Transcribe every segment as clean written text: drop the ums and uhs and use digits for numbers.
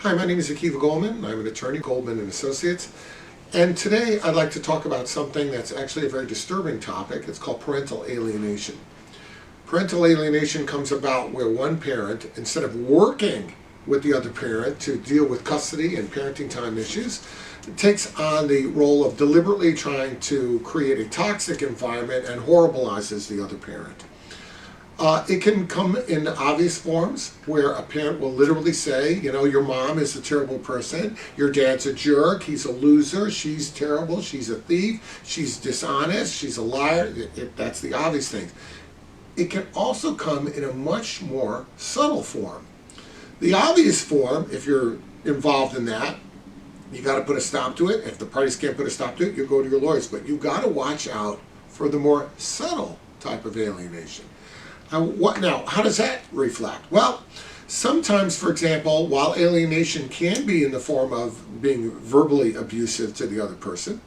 Hi, my name is Goldman. I'm an attorney, Goldman and Associates. And today I'd like to talk about something that's actually a very disturbing topic. It's called parental alienation. Parental alienation comes about where one parent, instead of working with the other parent to deal with custody and parenting time issues, takes on the role of deliberately trying to create a toxic environment and horribilizes the other parent. It can come in obvious forms where a parent will literally say, you know, your mom is a terrible person, your dad's a jerk, he's a loser, she's terrible, she's a thief, she's dishonest, she's a liar. That's the obvious thing. It can also come in a much more subtle form. The obvious form, if you're involved in that, you got to put a stop to it. If the parties can't put a stop to it, you go to your lawyers. But you've got to watch out for the more subtle type of alienation. Now, how does that reflect? Well, sometimes, for example, while alienation can be in the form of being verbally abusive to the other person,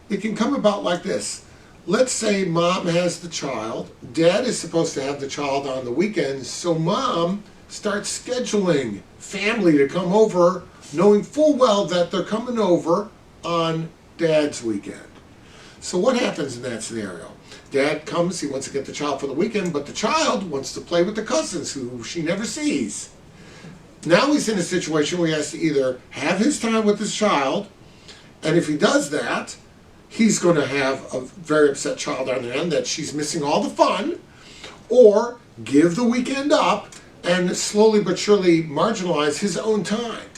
it can come about like this. Let's say mom has the child, dad is supposed to have the child on the weekends, so mom starts scheduling family to come over, knowing full well that they're coming over on dad's weekend. So what happens in that scenario? Dad comes, he wants to get the child for the weekend, but the child wants to play with the cousins who she never sees. Now he's in a situation where he has to either have his time with his child, and if he does that, he's going to have a very upset child on the end that she's missing all the fun, or give the weekend up and slowly but surely marginalize his own time.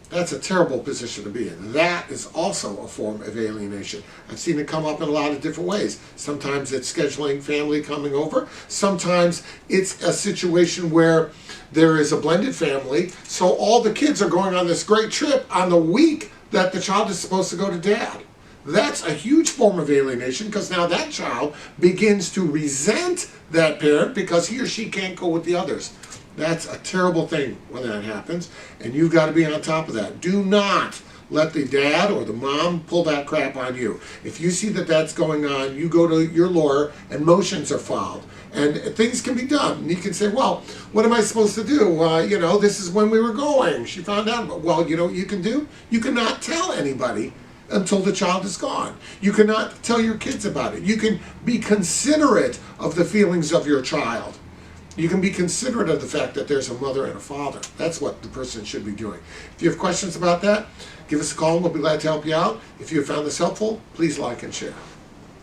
That's a terrible position to be in. That is also a form of alienation. I've seen it come up in a lot of different ways. Sometimes it's scheduling family coming over. Sometimes it's a situation where there is a blended family, so all the kids are going on this great trip on the week that the child is supposed to go to dad. That's a huge form of alienation because now that child begins to resent that parent because he or she can't go with the others. That's a terrible thing when that happens, and you've got to be on top of that. Do not let the dad or the mom pull that crap on you. If you see that that's going on, you go to your lawyer and motions are filed. And things can be done. And you can say, well, what am I supposed to do? This is when we were going. She found out. Well, you know what you can do? You cannot tell anybody until the child is gone. You cannot tell your kids about it. You can be considerate of the feelings of your child. You can be considerate of the fact that there's a mother and a father. That's what the person should be doing. If you have questions about that, give us a call and we'll be glad to help you out. If you have found this helpful, please like and share.